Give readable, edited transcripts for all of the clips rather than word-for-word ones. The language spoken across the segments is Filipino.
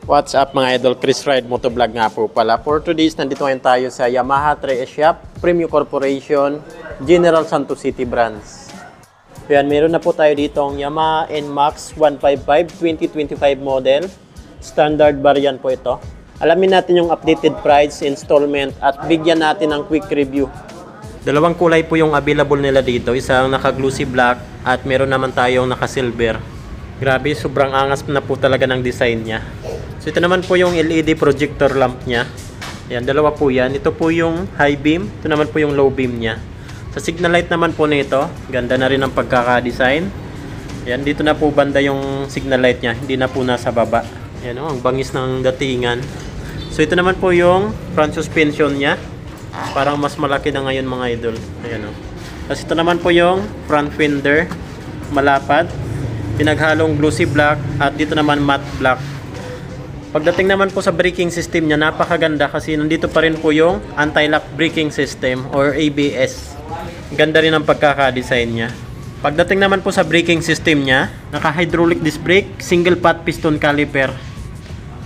What's up mga idol, Chris Ride Motovlog nga po pala. For today's, nandito ngayon tayo sa Yamaha 3S Shop, Premium Corporation, General Santos City Branch. Ayan, meron na po tayo dito ang Yamaha NMAX 155 2025 model. Standard variant po ito. Alamin natin yung updated price, installment at bigyan natin ng quick review. Dalawang kulay po yung available nila dito. Isang naka-glossy black at meron naman tayong naka-silver. Grabe, sobrang angas na po talaga ng design niya. So ito naman po yung LED projector lamp niya. Ayan, dalawa po yan. Ito po yung high beam. Ito naman po yung low beam niya. Sa signal light naman po nito, ganda na rin ang pagkaka-design. Ayan, dito na po banda yung signal light niya. Hindi na po nasa baba. Ayan o, ang bangis ng datingan. So ito naman po yung front suspension niya. Parang mas malaki na ngayon mga idol. Ayan o. Tapos ito naman po yung front fender. Malapad. Pinaghalong glossy black. At dito naman matte black. Pagdating naman po sa braking system niya, napakaganda kasi nandito pa rin po yung anti-lock braking system or ABS. Ganda rin ang pagkaka-design niya. Pagdating naman po sa braking system niya, naka-hydraulic disc brake, single pot piston caliper.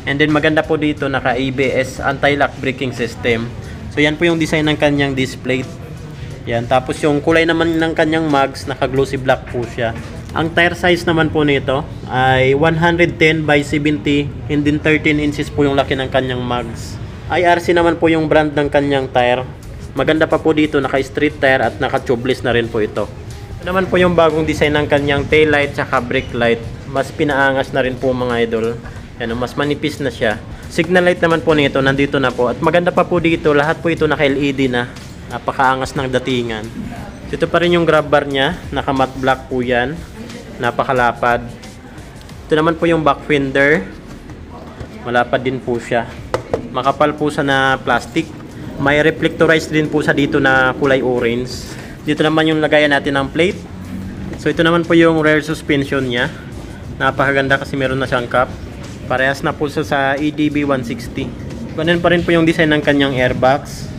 And then maganda po dito, naka-ABS, anti-lock braking system. So yan po yung design ng kanyang disc plate. Yan. Tapos yung kulay naman ng kanyang mags, naka-glossy black po siya. Ang tire size naman po nito ay 110 by 70 and then 13 inches po yung laki ng kanyang mags. IRC naman po yung brand ng kanyang tire. Maganda pa po dito, naka-street tire at naka-tubeless na rin po ito. Ito naman po yung bagong design ng kanyang tail light at brake light. Mas pinaangas na rin po mga idol. Yan, mas manipis na siya. Signal light naman po nito, nandito na po. At maganda pa po dito, lahat po ito naka-LED na. Napakaangas ng datingan. Ito pa rin yung grab bar niya, naka-matte black po yan. Napakalapad. Ito naman po yung back fender. Malapad din po siya. Makapal po sa na plastic. May reflectorized din po sa dito na kulay orange. Dito naman yung lagayan natin ng plate. So ito naman po yung rear suspension niya. Napakaganda kasi meron na siyang cap. Parehas na po sa EDB 160. Ganun pa rin po yung design ng kanyang airbags.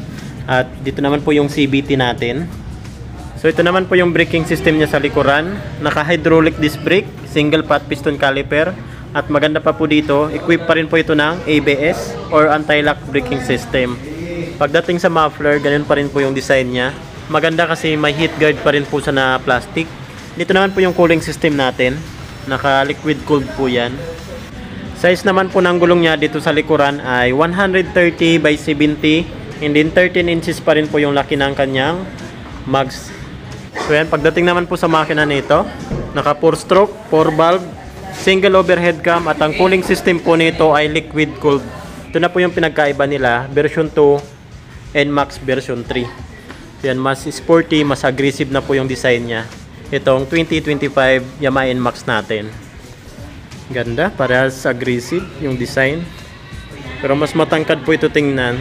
At dito naman po yung CVT natin. So ito naman po yung braking system niya sa likuran. Naka-hydraulic disc brake, single pot piston caliper. At maganda pa po dito, equip pa rin po ito ng ABS or anti-lock braking system. Pagdating sa muffler, ganun pa rin po yung design niya. Maganda kasi may heat guard pa rin po sa na plastic. Dito naman po yung cooling system natin. Naka-liquid cooled po yan. Size naman po ng gulong niya dito sa likuran ay 130 by 70. And then 13 inches pa rin po yung laki ng kanyang mags. So yan, pagdating naman po sa makina nito, naka 4 stroke, 4 valve, single overhead cam at ang cooling system po nito ay liquid cooled. Ito na po yung pinagkaiba nila, version 2 NMAX version 3. So yan, mas sporty, mas aggressive na po yung design niya. Itong 2025 Yamaha NMAX natin. Ganda, parehas aggressive yung design. Pero mas matangkad po ito tingnan.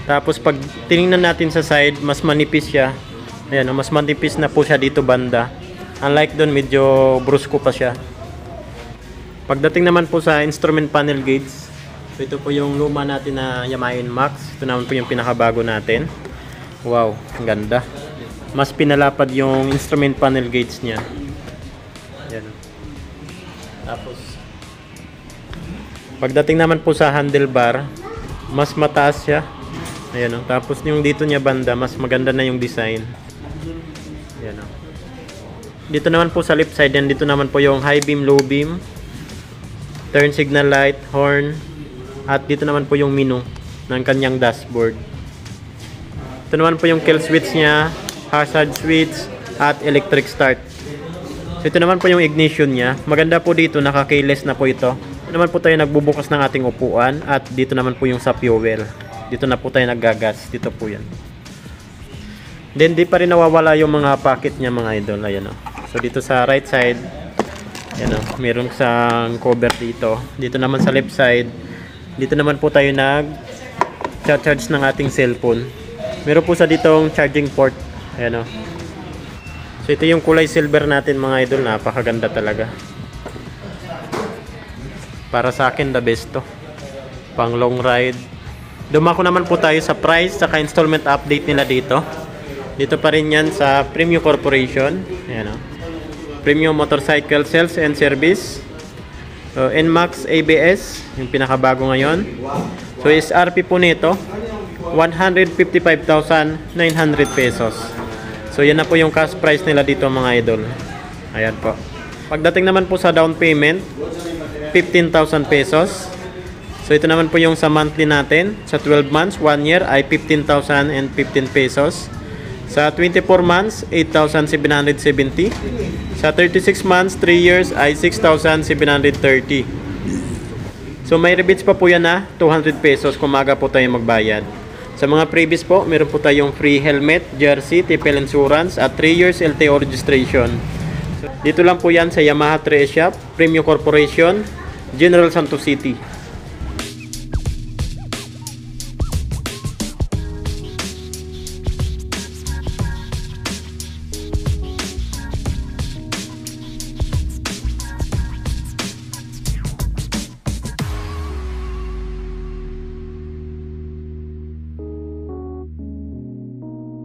Tapos pag tiningnan natin sa side, mas manipis siya. Ayan, mas manipis na po siya dito banda. Unlike doon, medyo brusko pa siya. Pagdating naman po sa instrument panel gauge, so ito po yung luma natin na Yamaha NMAX. Ito naman po yung pinakabago natin. Wow, ang ganda. Mas pinalapad yung instrument panel gauge niya. Ayan. Tapos, pagdating naman po sa handlebar, mas mataas siya. Ayan, tapos yung dito niya banda, mas maganda na yung design. Ayan, dito naman po sa left side, yan dito naman po yung high beam, low beam, turn signal light, horn, at dito naman po yung menu ng kanyang dashboard. Ito naman po yung kill switch niya, hazard switch, at electric start. So ito naman po yung ignition niya. Maganda po dito, naka-keyless na po ito. Ito naman po tayo nagbubukas ng ating upuan, at dito naman po yung sa fuel. Dito na po tayo naggagas. Dito po yan. Then di pa rin nawawala yung mga pocket niya mga idol. Ayan o. So dito sa right side, ayan o, meron sang cover dito. Dito naman sa left side, dito naman po tayo nag-charge ng ating cellphone. Meron po sa ditong charging port. Ayan o. So ito yung kulay silver natin mga idol. Napakaganda talaga. Para sa akin the best to. Pang long ride. Dumako naman po tayo sa price saka installment update nila dito. Dito pa rin yan sa Premium Corporation. Ayan o. Premium Motorcycle Sales and Service. So, NMAX ABS, yung pinakabago ngayon. So, SRP po nito, 155,900 pesos. So, yan na po yung cash price nila dito mga idol. Ayan po. Pagdating naman po sa down payment, 15,000 pesos. So, ito naman po yung sa monthly natin. Sa 12 months, 1 year ay 15,015 pesos. Sa 24 months, 8,770. Sa 36 months, 3 years ay 6,730. So may rebates pa po yan na 200 pesos kung maaga po tayo magbayad. Sa mga previous po, meron po tayong free helmet, jersey, TPL insurance at 3 years LTO registration. So, dito lang po yan sa Yamaha 3S Shop, Premium Corporation, General Santos City.